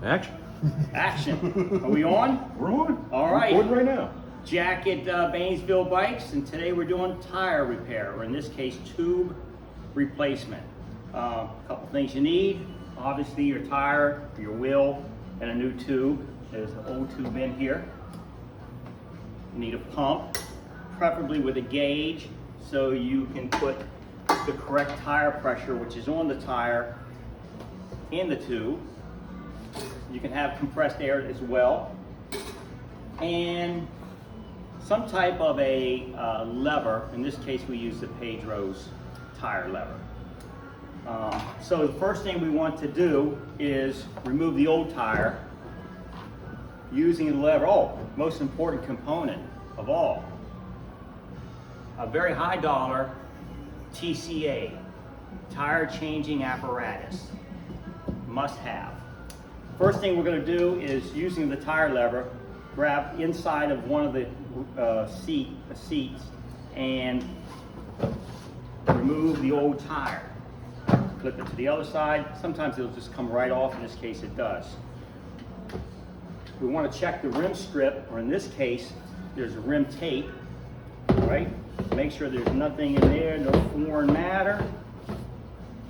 Action. Action. Are we on? We're on. All right. We're recording right now. Jack at Baynesville Bikes, and today we're doing tire repair, or in this case, tube replacement. A couple things you need. Obviously, your tire, your wheel, and a new tube. There's an old tube in here. You need a pump, preferably with a gauge, so you can put the correct tire pressure, which is on the tire, in the tube. You can have compressed air as well. And some type of a lever. In this case, we use the Pedro's tire lever. So the first thing we want to do is remove the old tire using the lever. Oh, most important component of all, a very high dollar TCA, tire changing apparatus, must have. First thing we're going to do is, using the tire lever, grab inside of one of the seats and remove the old tire. Flip it to the other side. Sometimes it'll just come right off. In this case, it does. We want to check the rim strip, or in this case, there's a rim tape, right? Make sure there's nothing in there, no foreign matter,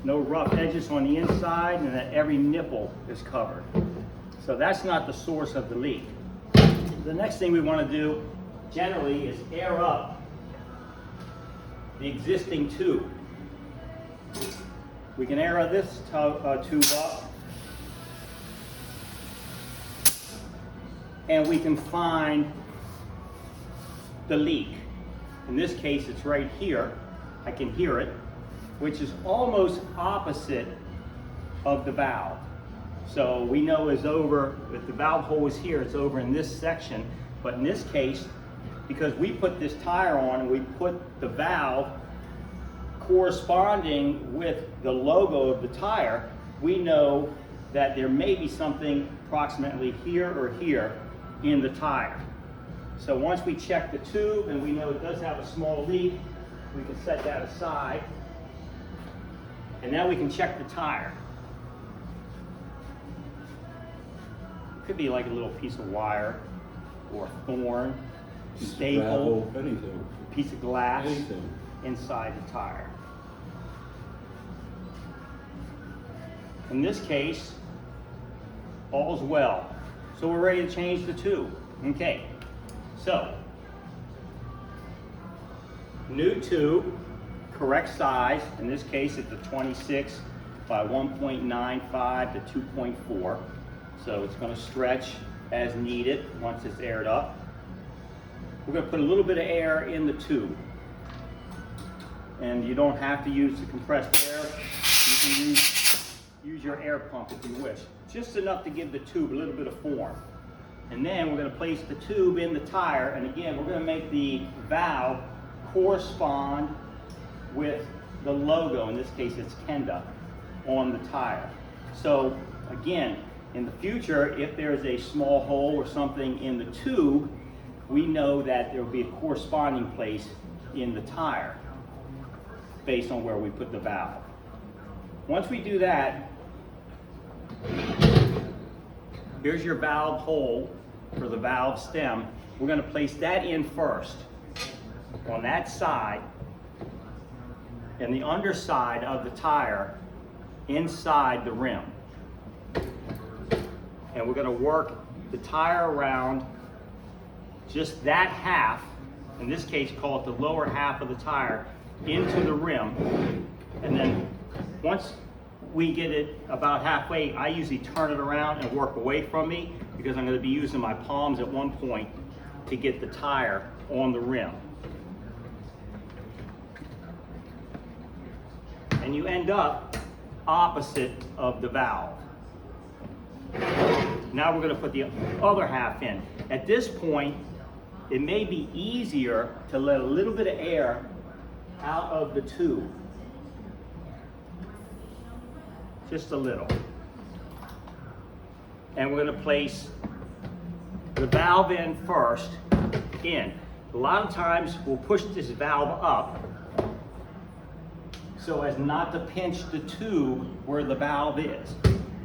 no rough edges on the inside, and that every nipple is covered. So that's not the source of the leak. The next thing we want to do generally is air up the existing tube. We can air this tube up, and we can find the leak. In this case, it's right here. I can hear it, which is almost opposite of the valve. So we know it's over, if the valve hole is here, it's over in this section. But in this case, because we put this tire on and we put the valve corresponding with the logo of the tire, we know that there may be something approximately here or here in the tire. So once we check the tube and we know it does have a small leak, we can set that aside. And now we can check the tire. It could be like a little piece of wire or thorn, staple, anything. piece of glass Anything. inside the tire. In this case, all's well. So we're ready to change the tube. Okay, so new tube, correct size. In this case, it's a 26 by 1.95 to 2.4. So it's going to stretch as needed once it's aired up. We're going to put a little bit of air in the tube. And you don't have to use the compressed air. You can use your air pump if you wish. Just enough to give the tube a little bit of form. And then we're going to place the tube in the tire. And again, we're going to make the valve correspond with the logo. In this case, it's Kenda on the tire. So again, in the future, if there's a small hole or something in the tube, we know that there will be a corresponding place in the tire based on where we put the valve. Once we do that, here's your valve hole for the valve stem. We're going to place that in first on that side, and the underside of the tire inside the rim. And we're going to work the tire around just that half, in this case call it the lower half of the tire, into the rim. And then once we get it about halfway, I usually turn it around and work away from me, because I'm going to be using my palms at one point to get the tire on the rim. And you end up opposite of the valve. Now we're going to put the other half in. At this point, it may be easier to let a little bit of air out of the tube. Just a little. And we're going to place the valve in first. A lot of times we'll push this valve up so as not to pinch the tube where the valve is.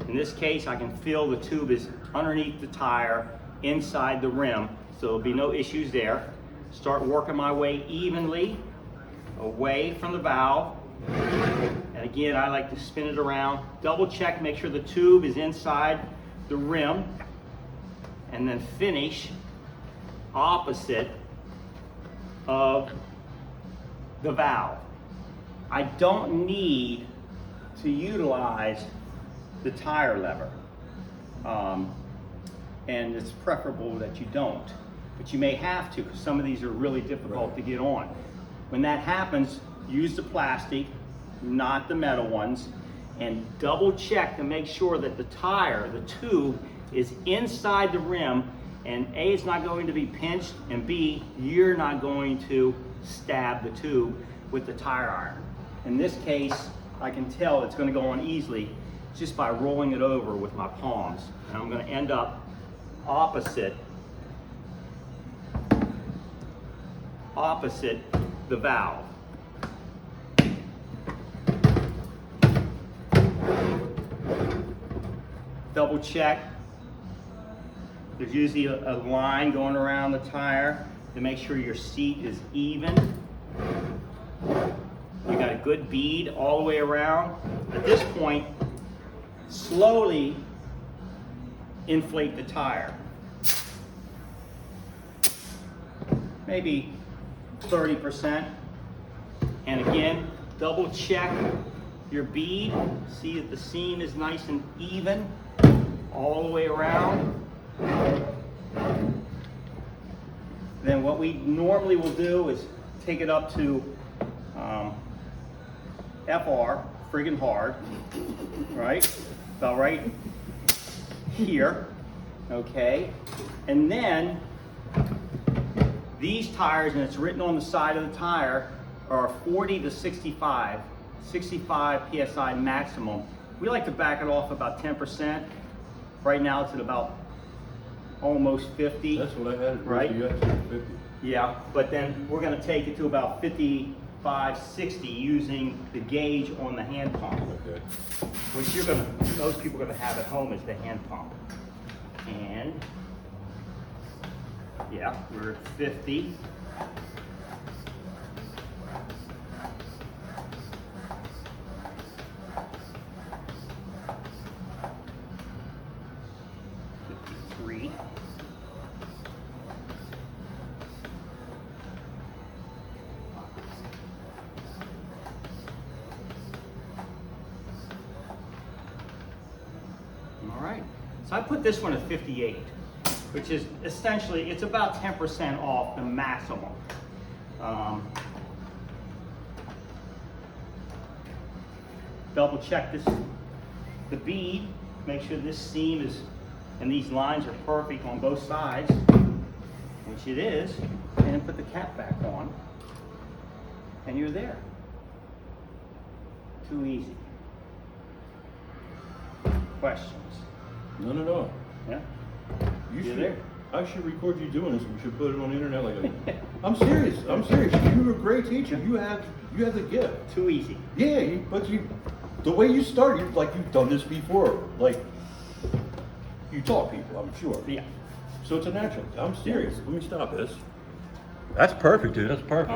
In this case, I can feel the tube is underneath the tire, inside the rim, so there'll be no issues there. Start working my way evenly away from the valve. And again, I like to spin it around. Double check, make sure the tube is inside the rim, and then finish opposite of the valve. I don't need to utilize the tire lever. And it's preferable that you don't, but you may have to, because some of these are really difficult to get on. When that happens, use the plastic, not the metal ones, and double check to make sure that the tire, the tube, is inside the rim, and A, it's not going to be pinched, and B, you're not going to stab the tube with the tire iron. In this case, I can tell it's going to go on easily just by rolling it over with my palms. And I'm going to end up opposite the valve. Double check. There's usually a line going around the tire to make sure your seat is even. You got a good bead all the way around. At this point, slowly inflate the tire. Maybe 30%. And again, double check your bead. See that the seam is nice and even all the way around. Then what we normally will do is take it up to FR, friggin' hard, right? About right here, okay? And then these tires, and it's written on the side of the tire, are 40 to 65 PSI maximum. We like to back it off about 10%. Right now it's at about almost 50. That's what I had, right? You got to 50. Yeah, but then we're gonna take it to about 55, 60 using the gauge on the hand pump. Okay. Which most people are gonna have at home is the hand pump. And yeah, we're at 50. All right, so I put this one at 58, which is essentially, it's about 10% off the maximum. Double check the bead, make sure this seam is, and these lines are perfect on both sides, which it is, and then put the cap back on, and you're there. Too easy. Questions? No. Yeah? You're there. I should record you doing this. We should put it on the internet like I'm serious. You're a great teacher. You have the gift. Too easy. Yeah, but the way you start, you've done this before. Like, you taught people, I'm sure. Yeah. So it's a natural. I'm serious. Let me stop this. That's perfect, dude. That's perfect.